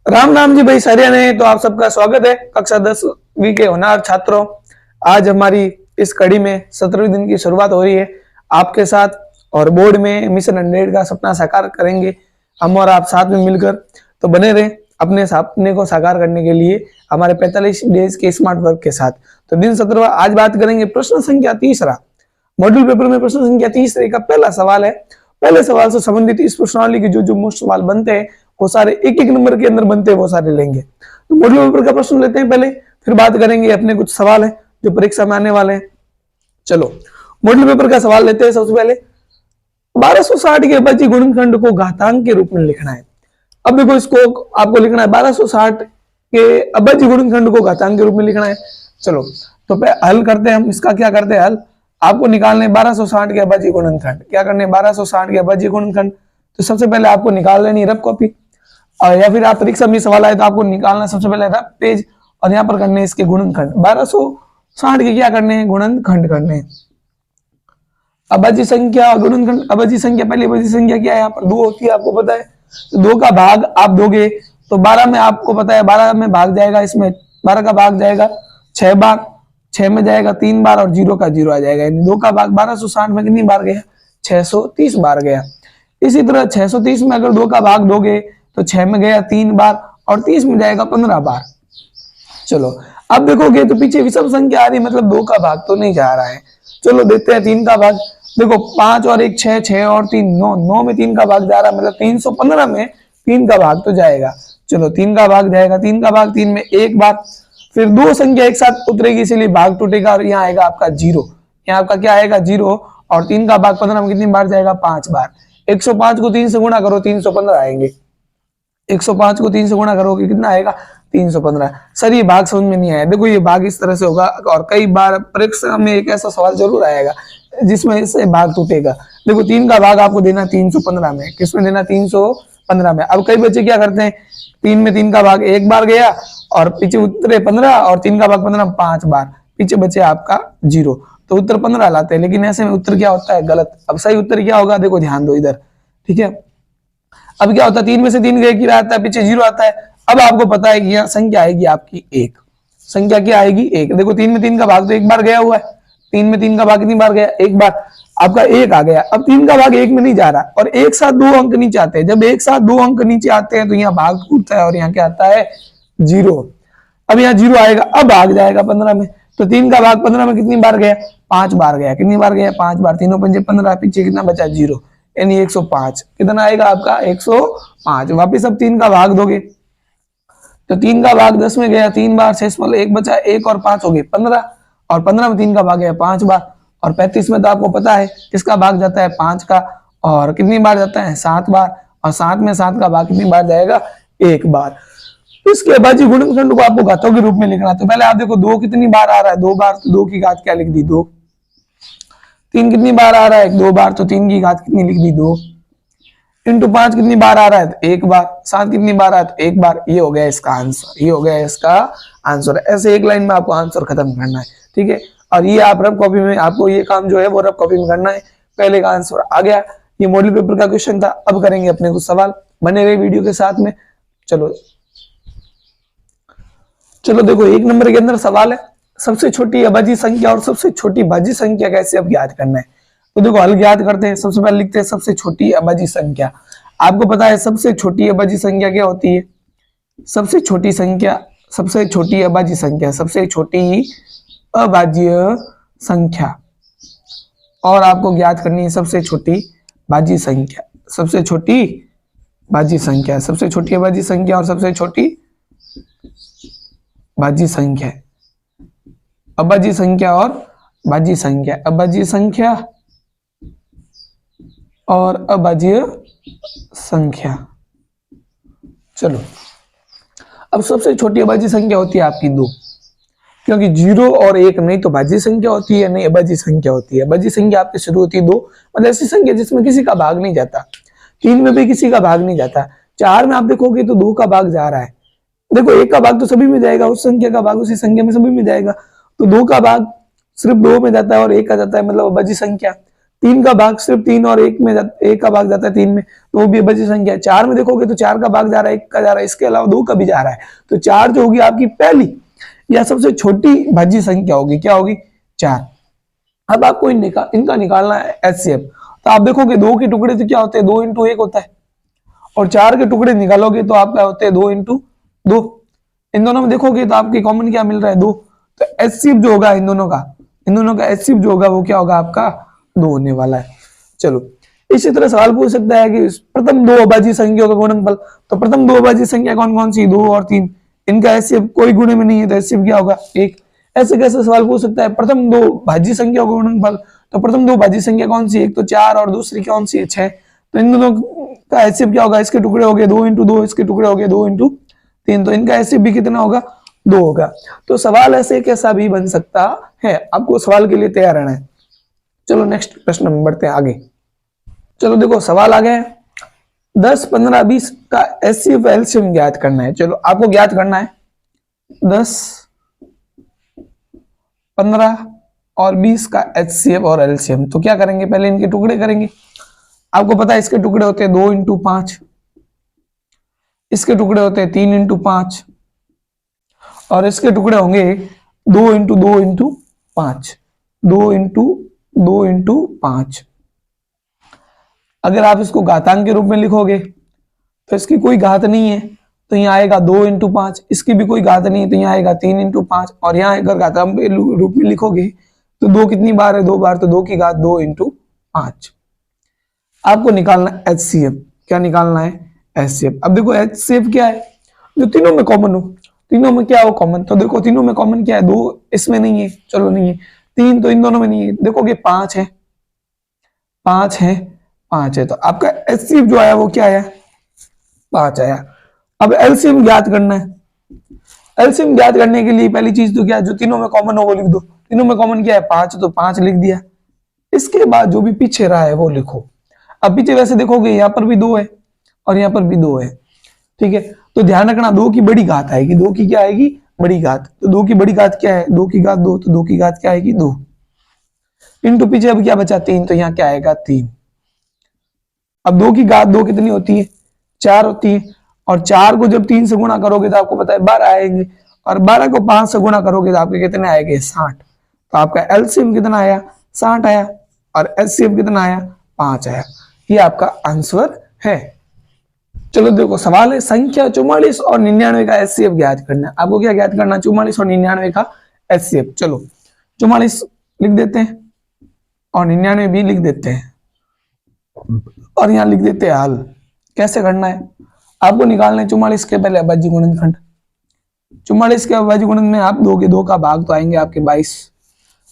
राम राम जी भाई सारिया ने। तो आप सबका स्वागत है कक्षा 10वीं के होनहार छात्रों। आज हमारी इस कड़ी में 17वें दिन की शुरुआत हो रही है आपके साथ, और बोर्ड में मिशन 100 का सपना साकार करेंगे हम और आप साथ में मिलकर। तो बने रहे अपने सपने को साकार करने के लिए हमारे 45 डेज के स्मार्ट वर्क के साथ। तो दिन 17 आज बात करेंगे प्रश्न संख्या 3 मॉड्यूल पेपर में। प्रश्न संख्या 3 का पहला सवाल है। पहले सवाल से संबंधित इस प्रश्नावली के जो मुख्य सवाल बनते हैं वो सारे एक एक नंबर के अंदर बनते हैं, वो सारे लेंगे। तो मॉड्यूल पेपर का प्रश्न लेते हैं पहले, फिर बात करेंगे अपने कुछ सवाल है जो परीक्षा में आने वाले हैं। चलो मॉड्यूल पेपर का सवाल लेते हैं। सबसे पहले 1260 के अभाज्य गुणनखंड को घातांक के रूप में लिखना है। अब देखो इसको आपको लिखना है 1260 के अभाज्य गुणनखंड को घातांक के रूप में लिखना है। चलो तो हल करते हैं हम। इसका क्या करते हैं हल, आपको निकालने 1260 के अभाज्य गुणनखंड। क्या करने 1260 के अभाज्य गुणनखंड। तो सबसे पहले आपको निकाल लेनी रफ कॉपी, और या फिर आप परीक्षा में सवाल आए तो आपको निकालना सबसे पहले रफ पेज, और यहाँ पर करने इसके गुणनखंड। 1260 के क्या करने हैं, गुणनखंड करने हैं। अभाज्य संख्या और गुणनखंड। अभाज्य संख्या, पहली अभाज्य संख्या क्या है, यहाँ पर 2 होती है आपको पता है। तो 2 का भाग आप दोगे तो 12 में आपको पता है 12 में भाग जाएगा, इसमें 12 का भाग जाएगा 6 बार, 6 में जाएगा 3 बार और 0 का 0 आ जाएगा। यानी 2 का भाग 1260 में कितनी बार गया, 630 बार गया। इसी तरह 630 में अगर 2 का भाग दोगे तो 6 में गया 3 बार और 30 में जाएगा 15 बार। चलो अब देखोगे तो पीछे विषम संख्या आ रही, मतलब 2 का भाग तो नहीं जा रहा है। चलो देखते हैं 3 का भाग। देखो 5 और 1 6, 6 और 3 9, 9 में 3 का भाग जा रहा है, मतलब 315 में 3 का भाग तो जाएगा। चलो 3 का भाग जाएगा, 3 का भाग 3 में 1 बार। फिर 2 संख्या एक साथ उतरेगी इसलिए भाग टूटेगा और यहाँ आएगा आपका 0। यहाँ आपका क्या आएगा 0, और 3 का भाग 15 में कितनी बार जाएगा, 5 बार। 105 को 3 से गुणा करो 315 आएंगे। 105 को 3 से गुणा करोगे कितना आएगा, 315। सर ये भाग समझ में नहीं आया। देखो ये भाग इस तरह से होगा, और कई बार परीक्षा में एक ऐसा सवाल जरूर आएगा जिसमें इससे भाग टूटेगा। देखो 3 का भाग आपको देना 315 में, किसमें देना 315 में। अब कई बच्चे क्या करते हैं, 3 में 3 का भाग 1 बार गया और पीछे उतरे 15, और 3 का भाग 15 5 बार, पीछे बचे आपका 0, तो उत्तर 15 लाते हैं। लेकिन ऐसे में उत्तर क्या होता है, गलत। अब सही उत्तर क्या होगा, देखो ध्यान दो इधर, ठीक है। अब क्या होता है, 3 में से 3 गए कि आता है, पीछे 0 आता है। अब आपको पता है कि यहाँ संख्या आएगी आपकी 1। संख्या क्या आएगी, 1। देखो 3 में 3 का भाग तो 1 बार गया हुआ है। 3 में 3 का भाग कितनी बार गया, 1 बार। आपका 1 आ गया। अब 3 का भाग 1 में नहीं जा रहा, और एक साथ 2 अंक नीचे आते हैं। जब एक साथ 2 अंक नीचे आते हैं तो यहाँ भाग टूटता है और यहाँ क्या आता है, 0। अब यहाँ 0 आएगा, अब भाग जाएगा 15 में। तो 3 का भाग 15 में कितनी बार गया, 5 बार गया। कितनी बार गया, 5 बार। 3 पंजे 15, पीछे कितना बचा, 0, यानी 105। कितना आएगा आपका, 105। वापिस अब 3 का भाग दोगे तो 3 का भाग 10 में गया 3 बार, 6 मतलब 1 बचा, 1 और 5 हो गए 15, और 15 में 3 का भाग गया 5 बार। और 35 में तो आपको पता है किसका भाग जाता है, 5 का, और कितनी बार जाता है, 7 बार। और 7 में 7 का भाग कितनी बार जाएगा, 1 बार। इसके अभाज्य गुणनखंड को आपको घातों के रूप में लिखना है। तो पहले आप देखो 2 कितनी बार आ रहा है, 2 बार, तो 2 की घात क्या लिख दी, 2। 3 कितनी बार आ रहा है, 2 बार, तो 3 की घात कितनी लिख दी, 2। इंटू 5 कितनी बार आ रहा है, 1 बार। 7 कितनी बार आ रहा है, 1 बार। ये हो गया इसका आंसर, ये हो गया इसका आंसर। ऐसे एक लाइन में आपको आंसर खत्म करना है, ठीक है। और ये आप रफ कॉपी में, आपको ये काम जो है वो रफ कॉपी में करना है। पहले का आंसर आ गया, ये मॉडल पेपर का क्वेश्चन था। अब करेंगे अपने कुछ सवाल, बने रहे वीडियो के साथ में। चलो देखो 1 नंबर के अंदर सवाल है, सबसे छोटी अभाज्य संख्या और सबसे छोटी भाज्य संख्या कैसे अब ज्ञात करना है। तो देखो हल ज्ञात करते हैं। सबसे पहले लिखते हैं सबसे छोटी अभाज्य संख्या। आपको पता है सबसे छोटी अभाज्य संख्या क्या होती है, सबसे छोटी संख्या, सबसे छोटी अभाज्य संख्या, सबसे छोटी अभाज्य संख्या। और आपको ज्ञात करनी है सबसे छोटी भाज्य संख्या, सबसे छोटी भाज्य संख्या, सबसे छोटी अभाज्य संख्या और सबसे छोटी भाज्य संख्या। अभाज्य संख्या और भाज्य संख्या, अभाज्य संख्या और अभाज्य संख्या। चलो अब सबसे छोटी अभाज्य संख्या होती है आपकी 2, क्योंकि 0 और 1 नहीं तो भाज्य संख्या होती है, नहीं अभाज्य संख्या होती है। अभाज्य संख्या आपकी शुरू होती है 2, मतलब ऐसी संख्या जिसमें किसी का भाग नहीं जाता। 3 में भी किसी का भाग नहीं जाता। 4 में आप देखोगे तो 2 का भाग जा रहा है। देखो 1 का भाग तो सभी में जाएगा, उस संख्या का भाग उसी संख्या में सभी में जाएगा। तो 2 का भाग सिर्फ 2 में जाता है और 1 का जाता है, मतलब अभाज्य संख्या। 3 का भाग सिर्फ 3 और 1 में एक का भाग जाता है 3 में, तो वो भी अभाज्य संख्या है। 4 में देखोगे तो 4 का भाग जा रहा है, 1 का जा रहा है, इसके अलावा 2 का भी जा रहा है, तो 4 जो होगी आपकी पहली या सबसे छोटी भाज्य संख्या होगी, क्या होगी? 4। अब आपको इनका निकालना है एचसीएफ। तो आप देखोगे 2 के टुकड़े तो क्या होते हैं? 2 इंटू 1 होता है, और 4 के टुकड़े निकालोगे तो आप क्या होते हैं? 2 इंटू 2। इन दोनों में देखोगे तो आपकी कॉमन क्या मिल रहा है? 2। तो एचसीएफ जो होगा इन दोनों का एचसीएफ जो होगा वो क्या होगा आपका? 2 होने वाला है। चलो, इसी तरह सवाल पूछ सकता है कि प्रथम 2 अभाज्य संख्याओं का गुणनफल। तो प्रथम 2 अभाज्य संख्या कौन कौन सी? 2 और 3। इनका एचसीएफ कोई गुणे में नहीं है, तो एचसीएफ क्या होगा? 1। ऐसे कैसे सवाल पूछ सकता है? प्रथम 2 भाज्य संख्याओं का गुणनफल, तो प्रथम 2 भाज्य संख्या कौन सी? एक तो 4 और दूसरी कौन सी है? 6। तो इन दोनों का एचसीएफ क्या होगा? इसके टुकड़े हो गए 2 इंटू 2, इसके टुकड़े हो गए 2 इंटू 3, तो इनका एचसीएफ भी कितना होगा? 2 होगा। तो सवाल ऐसे कैसा भी बन सकता है, आपको सवाल के लिए तैयार रहना है। चलो नेक्स्ट प्रश्न में बढ़ते हैं आगे। चलो देखो सवाल आ गया, 10, 15, 20 का एचसीएफ एलसीएम ज्ञात करना है। चलो आपको ज्ञात करना है 10, 15 और 20 का एचसीएफ और एलसीएम। तो क्या करेंगे? पहले इनके टुकड़े करेंगे। आपको पता है इसके टुकड़े होते हैं 2 इंटू 5, इसके टुकड़े होते हैं 3 इंटू 5, और इसके टुकड़े होंगे 2 इंटू 2 इंटू 5, 2 इंटू 2 इंटू 5। अगर आप इसको घातांक के रूप में लिखोगे तो इसकी कोई घात नहीं है, तो यहाँ आएगा 2 इंटू 5, इसकी भी कोई घात नहीं है, तो यहाँ आएगा 3 इंटू 5, और यहाँ अगर घातांक के रूप में लिखोगे तो 2 कितनी बार है? 2 बार, तो 2 की घात 2 इंटू 5। आपको निकालना है एचसीएफ। क्या निकालना है? एचसीएफ। अब देखो एचसीएफ क्या है? जो तीनों में कॉमन हो। तीनों में क्या हो कॉमन? तो देखो तीनों में कॉमन क्या है? 2 इसमें नहीं है, चलो नहीं है। 3 तो इन दोनों में नहीं है, देखोगे 5 है, 5 है, 5 है, तो आपका एचसीएफ जो आया वो क्या आया? 5 आया। अब एलसीएम ज्ञात करना है। एलसीएम ज्ञात करने के लिए पहली चीज तो क्या है? जो तीनों में कॉमन हो वो लिख दो। तीनों में कॉमन क्या है? 5, तो 5 लिख दिया। इसके बाद जो भी पीछे रहा है वो लिखो। अब पीछे वैसे देखोगे यहाँ पर भी 2 है और यहाँ पर भी 2 है, ठीक है। तो ध्यान रखना 2 की बड़ी घात आएगी। 2 की क्या आएगी? बड़ी घात। तो 2 की बड़ी घात क्या है? 2 की घात 2, तो 2 की घात क्या आएगी? 2 इंटू पीछे अब क्या बचा? 3, तो यहाँ क्या आएगा? 3। अब 2 की घात 2 कितनी होती है? 4 होती है, और 4 को जब 3 से गुणा करोगे तो आपको पता है 12 आएंगे, और 12 को 5 से गुणा करोगे तो आपके कितने आएंगे? 60। तो आपका एलसीएम कितना आया? 60 आया, और एचसीएफ कितना आया? 5 आया। ये आपका आंसर है। चलो देखो सवाल है संख्या 44 और 99 का एचसीएफ ज्ञात करना है। आपको क्या ज्ञात करना? 44 और 99 का एचसीएफ। चलो 44 लिख देते हैं और 99 भी लिख देते हैं, और यहाँ लिख देते हैं हल। कैसे करना है? आपको निकालना है 44 के पहले अभाज्य गुणनखंड। 44 के अभाज्य गुणन में आप दोगे 2 का भाग तो आएंगे आपके 22,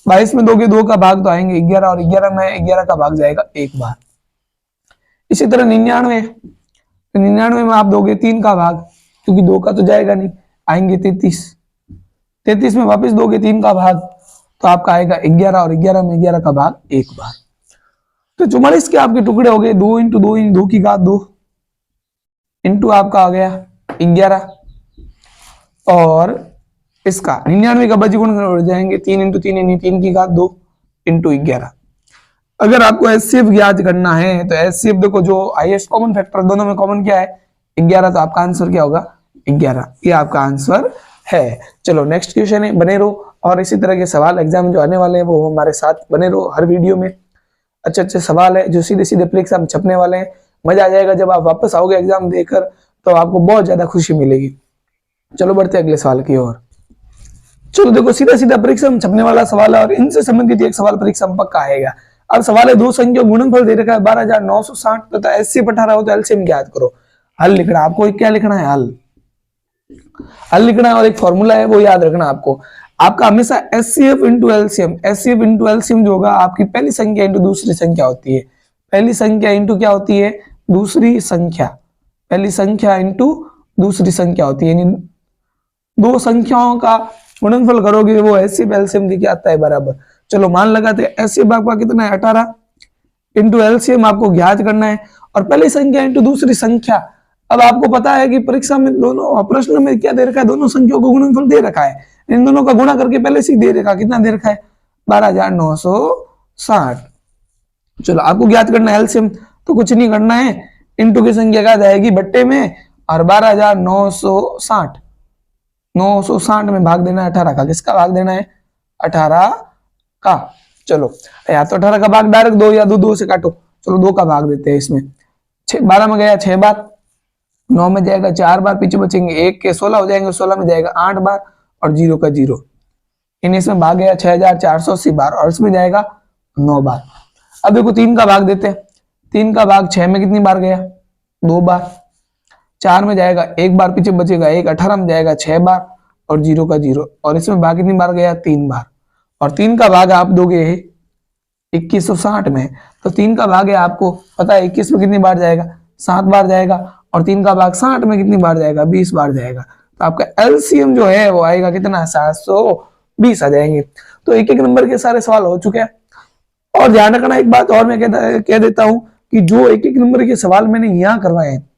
22 में दोगे 2 का भाग तो आएंगे 11, और 11 में 11 का भाग जाएगा 1 बार। इसी तरह 99 में आप दोगे 3 का भाग, क्योंकि 2 का तो जाएगा नहीं, आएंगे 33, 33 में वापस दोगे 3 का भाग तो आपका आएगा 11, और 11 में 11 का भाग 1 बार। तो 44 के आपके टुकड़े हो गए 2 इंटू 2 इंटू 2 की घात 2 इंटू आपका आ गया 11, और इसका 99 का अभाज्य गुणनखंड हो जाएंगे 3 इंटू 3 यानी 3 की घात 2 इंटू 11। अगर आपको एचसीएफ ज्ञात करना है तो एचसीएफ देखो जो हाईएस्ट कॉमन फैक्टर दोनों में कॉमन क्या है? 11, तो आपका आंसर क्या होगा? 11। ये आपका आंसर है। चलो नेक्स्ट क्वेश्चन है, बने रहो, और इसी तरह के सवाल एग्जाम जो आने वाले हैं वो हमारे साथ बने रहो। हर वीडियो में अच्छे अच्छे सवाल है जो सीधे सीधे एग्जाम छपने वाले हैं। मजा आ जाएगा जब आप वापस आओगे एग्जाम देकर, तो आपको बहुत ज्यादा खुशी मिलेगी। चलो बढ़ते अगले सवाल की ओर। चलो देखो सीधा सीधा परीक्षा में छपने वाला सवाल है, और इनसे संबंधित एक सवाल परीक्षा में पक्का आएगा। अब सवाल है 2 संख्याओं गुणनफल दे रखा है 12960 तथा एचसीएफ 18 हो तो एलसीएम ज्ञात करो। हल लिखना, आपको क्या लिखना है? हल लिखना है, और एक फॉर्मूला है वो याद रखना आपको। आपका हमेशा HCF into LCM, HCF into LCM जो होगा आपकी पहली संख्या इंटू दूसरी संख्या होती है। पहली संख्या इंटू क्या होती है? दूसरी संख्या। पहली संख्या इंटू दूसरी संख्या होती है, यानी 2 संख्याओं का गुणनफल करोगे वो एचसीएफ एलसीएम की क्या आता है? बराबर। चलो मान लगाते हैं एचसीएफ आपका कितना है? 18 इंटू एलसीएम आपको ज्ञात करना है, और पहली संख्या इंटू दूसरी संख्या। अब आपको पता है कि परीक्षा में दोनों प्रश्न में क्या दे रखा है? दोनों संख्याओं को गुणनफल दे रखा है, इन दोनों का गुणा करके पहले से दे रखा। कितना दे रखा है? 12960। चलो आपको ज्ञात करना है एलसीएम, तो कुछ नहीं करना है, इंटू की संख्या क्या जाएगी बट्टे में, और 12,960, 960 में भाग देना है 18 का। किसका भाग देना है? 18 का। चलो या तो 18 का भाग डायरेक्ट दो, या दो से काटो, चलो 2 का भाग देते हैं इसमें। 12 में गया 6 बार, 9 में जाएगा 4 बार, पीछे बचेंगे 1 के 16 हो जाएंगे, 16 में जाएगा 8 बार, और 0 का 0। इन इसमें भाग गया 6480 बार, और इसमें जाएगा 9 बार। अब देखो 3 का भाग देते हैं, 3 का भाग 6 में कितनी बार गया? 2 बार। 4 में जाएगा 1 बार, पीछे बचेगा 1, 18 में जाएगा 6 बार, और 0 का 0, और इसमें भाग कितनी बार गया? 3 बार। और 3 का भाग आप दोगे 2160 में, तो 3 का भाग है आपको पता है 21 में कितनी बार जाएगा? 7 बार जाएगा, और 3 का भाग 60 में कितनी बार जाएगा? 20 बार जाएगा। तो आपका एलसीएम जो है वो आएगा कितना? 720 आ जाएंगे। तो एक एक नंबर के सारे सवाल हो चुके हैं। और ध्यान रखना एक बात और मैं कह देता हूं कि जो एक एक नंबर के सवाल मैंने यहाँ करवाए हैं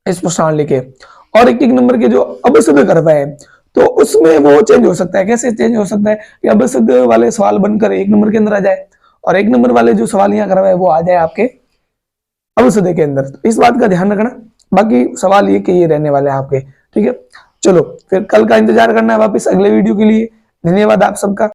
इस प्रश्नावली के, और एक एक नंबर के जो अबसद करवाए हैं, तो उसमें वो चेंज हो सकता है। कैसे चेंज हो सकता है? कि अबसद वाले सवाल बनकर 1 नंबर के अंदर आ जाए, और 1 नंबर वाले जो सवाल यहाँ करवाए वो आ जाए आपके अबसद के अंदर। तो इस बात का ध्यान रखना। बाकी सवाल ये कि ये रहने वाले हैं आपके, ठीक है। चलो फिर कल का इंतजार करना है वापस अगले वीडियो के लिए। धन्यवाद आप सबका।